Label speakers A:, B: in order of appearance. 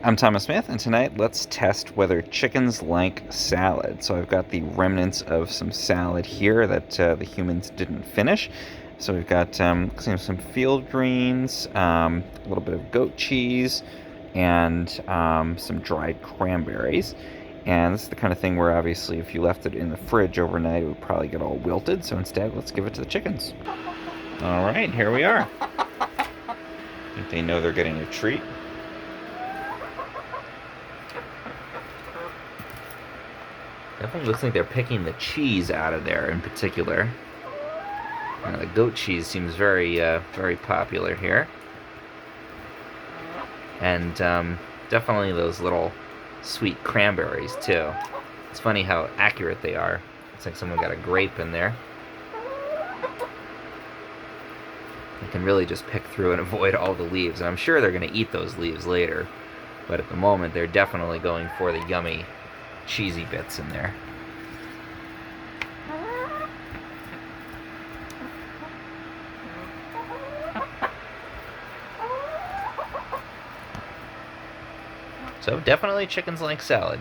A: I'm Thomas Smith, and tonight let's test whether chickens like salad. So I've got the remnants of some salad here that the humans didn't finish. So we've got some field greens, a little bit of goat cheese, and some dried cranberries. And this is the kind of thing where obviously if you left it in the fridge overnight, it would probably get all wilted. So instead, let's give it to the chickens. All right, here we are. I think they know they're getting a treat. Definitely looks like they're picking the cheese out of there in particular. The goat cheese seems very popular here. And definitely those little sweet cranberries, too. It's funny how accurate they are. Looks like someone got a grape in there. You can really just pick through and avoid all the leaves. And I'm sure they're going to eat those leaves later. But at the moment, they're definitely going for the yummy, cheesy bits in there. So definitely chickens like salad.